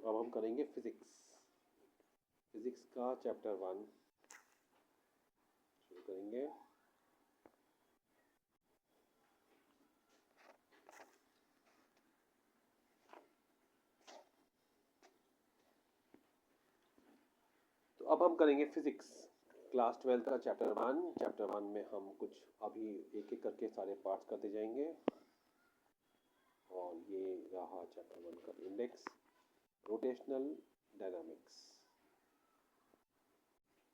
अब हम करेंगे फिजिक्स। फिजिक्स का चैप्टर 1 शुरू करेंगे। तो अब हम करेंगे फिजिक्स क्लास 12 का चैप्टर 1 में हम कुछ अभी एक एक करके सारे पार्ट्स करते जाएंगे। और ये रहा चैप्टर 1 का इंडेक्स, रोटेशनल डायनामिक्स।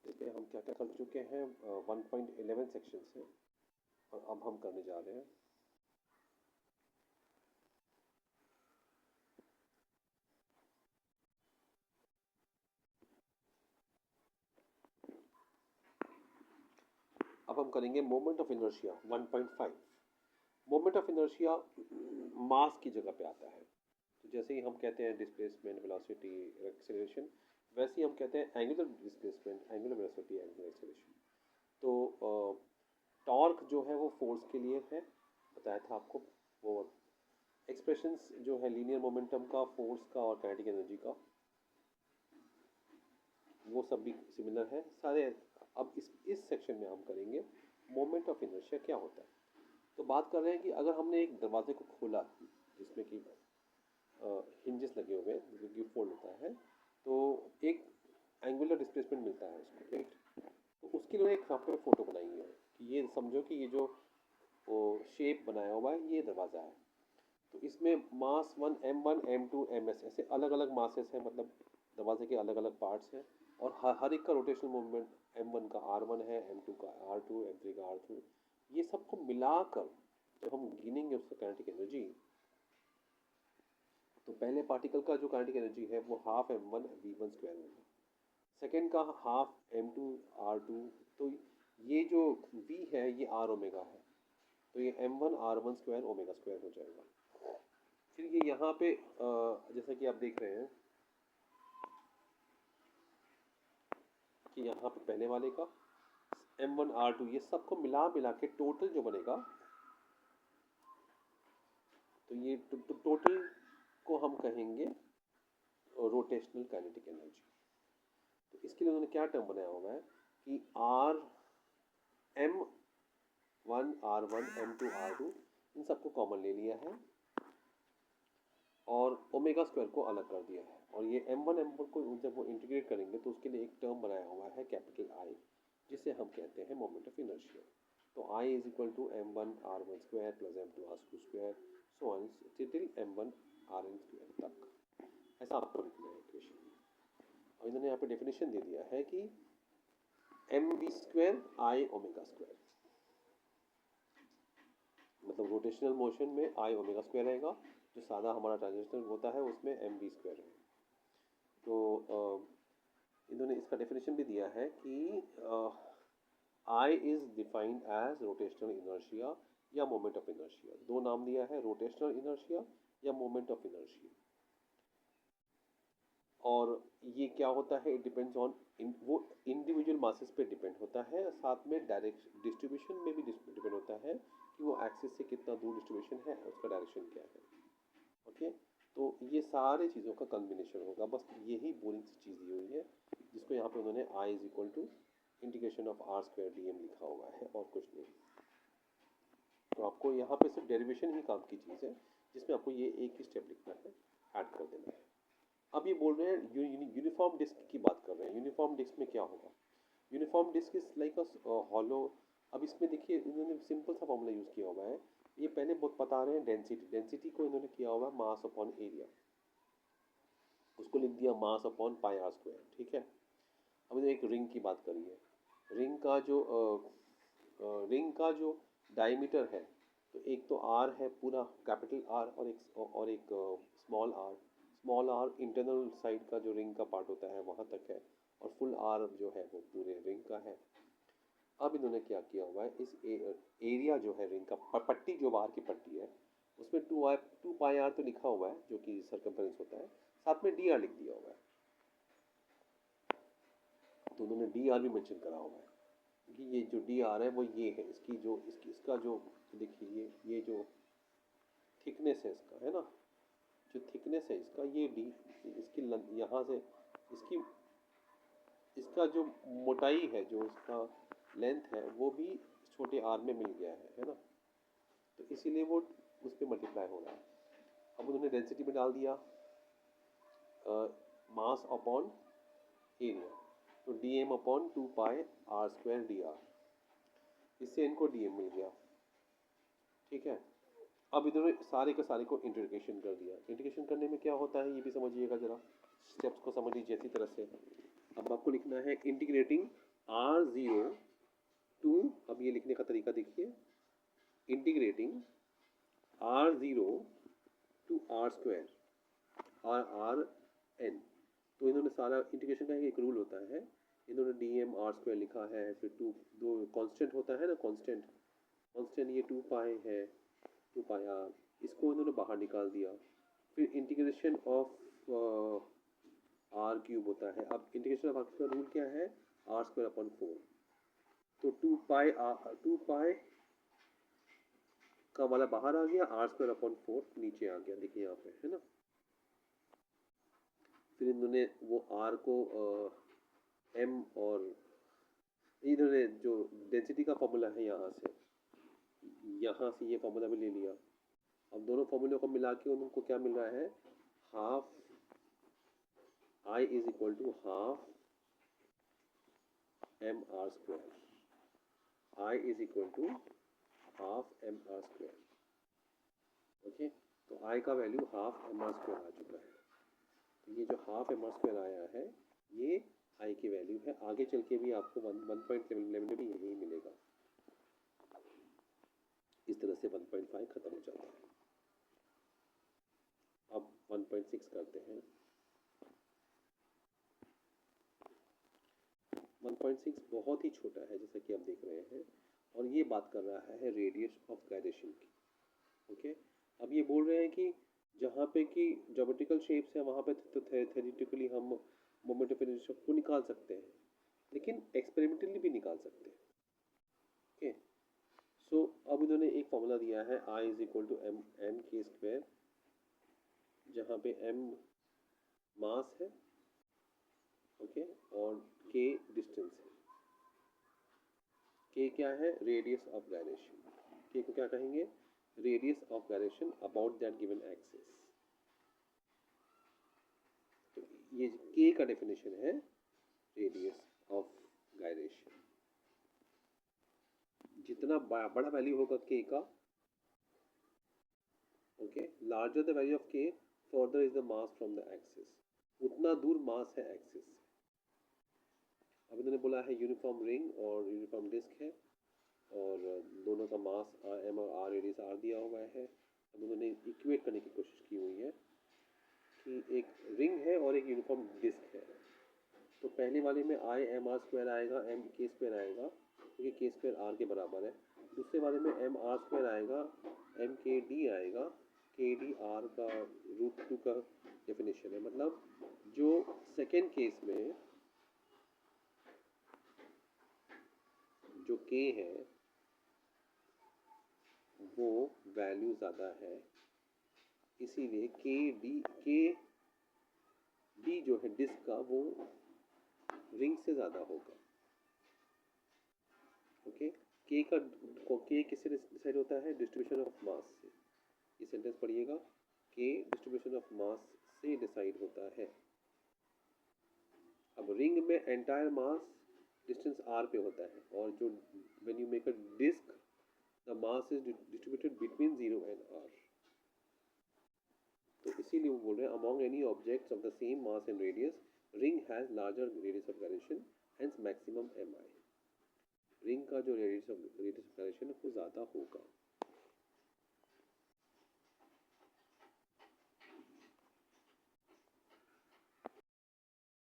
इसमें हम क्या क्या कर चुके हैं, 1.11 सेक्शन से, और अब हम करने जा रहे हैं अब हम करेंगे moment of inertia 1.5। Moment of inertia mass की जगह पे आता है। तो जैसे ही हम कहते हैं डिस्प्लेसमेंट, वेलोसिटी, एक्सेलरेशन, वैसे ही हम कहते हैं angular displacement, angular velocity, angular acceleration. तो टॉर्क जो है वो फोर्स के लिए है, बताया था आपको। वो एक्सप्रेशंस जो है लीनियर मोमेंटम का, फोर्स का और काइनेटिक एनर्जी का, वो सब भी सिमिलर है सारे। अब इस सेक्शन में हम करेंगे मोमेंट ऑफ इनर्शिया क्या होता है। तो बात कर रहे हैं कि अगर हमने एक दरवाजे को खोला जिसमें कि हिंजेस लगे हुए हैं, जो कि फोल्ड होता है, तो एक एंगुलर डिस्प्लेसमेंट मिलता है उसको, राइट। तो उसके लिए एक यहाँ पे फोटो बनाई है कि ये समझो कि ये जो शेप बनाया हुआ है ये दरवाज़ा है। तो इसमें मास 1 m1 m2 ms ऐसे अलग अलग मासेस हैं, मतलब दरवाजे के अलग अलग पार्ट्स हैं। और हर एक का रोटेशनल मूवमेंट, m1 का r1 है, m2 का r2, m3 का r3, ये सबको मिलाकर जब हम गिनेंगे उसका काइनेटिक एनर्जी, तो पहले पार्टिकल का जो काइनेटिक एनर्जी है वो हाफ m1 v1 स्क्वायर होगा, सेकेंड का हाफ m2 r2, तो ये जो v है ये r ओमेगा है, तो ये m1 r1 square omega square हो जाएगा। फिर ये यहाँ पे जैसा कि आप देख रहे हैं कि यहाँ पे पहले वाले का m1 r2, ये सबको मिला के टोटल जो बनेगा, तो ये टोटल को हम कहेंगे रोटेशनल काइनेटिक एनर्जी। तो इसके लिए उन्होंने क्या टर्म बनाया हुआ है कि m1 r1 m2 r2 इन सबको कॉमन ले लिया है और ओमेगा स्क्वायर को अलग कर दिया है। और ये m1 m1 को जब वो इंटीग्रेट करेंगे तो उसके लिए एक टर्म बनाया हुआ है कैपिटल I, जिसे हम कहते हैं मोमेंट ऑफ इनर्शिया। तो I is equal to m1 r1 square plus m2 r2 square so on till m1 rn square तक, ऐसा आपको लिखना है इक्वेशन में। और इन्होंने यहाँ पे डेफिनेशन दे दिया है कि mv square I omega square, मतलब रोटेशनल मोशन में I ओमेगा स्क्वायर रहेगा, जो सादा हमारा ट्रांजिशनल होता है उसमें mv स्क्वायर है। तो इन्होंने इसका डेफिनेशन भी दिया है कि I is defined as rotational inertia या मोमेंट ऑफ इनर्शिया। दो नाम दिया है, रोटेशनल इनर्शिया या मोमेंट ऑफ इनर्शिया। और ये क्या होता है, इट डिपेंड्स ऑन वो इंडिविजुअल मासेस पे डिपेंड होता है, साथ में डायरेक्शन डिस्ट्रीब्यूशन में भी डिपेंड होता है कि वो एक्सिस से कितना दूर डिस्ट्रीब्यूशन है, उसका डायरेक्शन क्या है। ओके, तो ये सारे चीज़ों का कॉम्बिनेशन होगा, बस यही बोरिंग सी चीज़ दी हुई है, जिसको यहाँ पे उन्होंने I is equal to integration of r square dm लिखा हुआ है और कुछ नहीं। तो आपको यहाँ पे सिर्फ डेरिवेशन ही काम की चीज़ है, जिसमें आपको ये एक ही स्टेप लिखना है, ऐड कर देना है। अब ये बोल रहे हैं यूनिफॉर्म डिस्क की बात कर रहे हैं। यूनिफॉर्म डिस्क में क्या होगा, uniform disc is like a hollow. अब इसमें देखिए इन्होंने सिंपल सा फॉर्मूला यूज़ किया हुआ है, ये पहले बहुत बता रहे हैं डेंसिटी, डेंसिटी को इन्होंने किया हुआ है मास अपॉन एरिया, उसको लिख दिया mass upon pi r square, ठीक है। अब इन्होंने एक रिंग की बात करी है, रिंग का जो डायमीटर है, तो एक तो आर है पूरा कैपिटल आर, और एक स्मॉल आर इंटरनल साइड का जो रिंग का पार्ट होता है वहाँ तक है, और फुल आर जो है वो पूरे रिंग का है। अब इन्होंने क्या किया हुआ है, इस एरिया जो है रिंग का, पट्टी जो बाहर की पट्टी है, उसमें 2 पाई आर तो लिखा हुआ है जो कि सर्कमफ्रेंस होता है, साथ में डी आर लिख दिया हुआ है। तो उन्होंने डी आर भी मेंशन करा हुआ है कि ये जो डी आर है वो ये है, इसका जो देखिए ये जो थिकनेस है इसका, है ना, जो थिकनेस है इसका ये डी, इसकी यहाँ से इसकी इसका जो मोटाई है, जो इसका लेंथ है, वो भी छोटे आर में मिल गया है ना, तो इसीलिए वो उस पर मल्टीप्लाई हो रहा है। अब उन्होंने डेंसिटी में डाल दिया मास अपॉन एरिया, तो d m upon 2 pi r square d r, इससे इनको डी एम मिल गया। ठीक है, अब इन्होंने सारे के सारे को इंटीग्रेशन कर दिया। इंटीग्रेशन करने में क्या होता है ये भी समझिएगा, जरा स्टेप्स को समझ लीजिए अच्छी तरह से। अब आपको लिखना है इंटीग्रेटिंग R0 टू, अब ये लिखने का तरीका देखिए, integrating R0 to r square r n, तो इन्होंने सारा इंटीग्रेशन का एक रूल होता है, इन्होंने डी एम आर स्क्वायर लिखा है, फिर टू दो कांस्टेंट होता है ना, कांस्टेंट ये 2 पाई है, 2 पाई आर, इसको इन्होंने बाहर निकाल दिया। फिर इंटीग्रेशन ऑफ आर क्यूब होता है। अब इंटीग्रेशन ऑफ आर का रूल क्या है, आर स्क्वायर अपॉन 4, तो 2 पाई का वाला बाहर आ गया, आर स्क्वायर अपॉन 4 नीचे आ गया, देखिए यहाँ पे है ना। फिर इन्होंने वो आर को एम, और इन्होंने जो डेंसिटी का फॉर्मूला है यहाँ से ये फॉर्मूला भी ले लिया। अब दोनों फॉर्मूलों को मिला के उनको क्या मिल रहा है, half I is equal to half M R square, I is equal to half M R square. Okay, तो I का value half M R square आ चुका है। तो ये जो हाफ एम आर स्क्वायर आया है ये I की वैल्यू है। आगे चल के भी आपको 1.11 में भी यही मिलेगा। इस तरह से 1.5 खत्म हो जाता है। अब 1.6 करते हैं। 1.6 बहुत ही छोटा है जैसा कि आप देख रहे हैं, और ये बात कर रहा है रेडियस ऑफ गायरेशन की। ओके, अब ये बोल रहे हैं कि जहाँ पे कि ज्योमेट्रिकल शेप्स है वहाँ पे तो थ्योरेटिकली हम मोमेंट ऑफ इनर्शिया को निकाल सकते हैं, लेकिन एक्सपेरिमेंटली भी निकाल सकते हैं। ओके, सो अब इन्होंने एक फॉर्मूला दिया है I is equal to m k square, जहाँ पे m मास है, ओके, और k डिस्टेंस है। k क्या है, रेडियस ऑफ गायरेशन। k को क्या कहेंगे, radius of gyration about that given axis. तो ये k का डेफिनेशन है रेडियस ऑफ गायरेशन। जितना बड़ा वैल्यू होगा k का, okay, larger the value of k, further is the mass from the axis, उतना दूर मास है एक्सिस से। अब इन्होंने बोला है यूनिफॉर्म रिंग और यूनिफॉर्म डिस्क है, और दोनों का मास m और r रेडियस r दिया हुआ है। अब उन्होंने इक्वेट करने की कोशिश की हुई है कि एक रिंग है और एक यूनिफॉर्म डिस्क है, तो पहले वाले में I m r स्क्वायर आएगा, m k स्क्वायर आएगा, क्योंकि k स्क्वायर r के बराबर है। दूसरे वाले में m r स्क्वायर आएगा, m k d आएगा, k d r का √2 का डेफिनेशन है। मतलब जो सेकेंड केस में जो k है वो वैल्यू ज़्यादा है, इसीलिए k d जो है डिस्क का वो रिंग से ज़्यादा होगा। ओके, k किससे डिसाइड होता है, डिस्ट्रीब्यूशन ऑफ मास से। ये सेंटेंस पढ़िएगा, k डिस्ट्रीब्यूशन ऑफ मास से डिसाइड होता है। अब रिंग में एंटायर मास डिस्टेंस r पे होता है, और जो when you make a disc the mass is distributed between 0 and r। तो इसीलिए वो बोल रहे हैं among any objects of the same mass and radius ring has larger radius of gyration, hence maximum mi। Ring का जो radius of gyration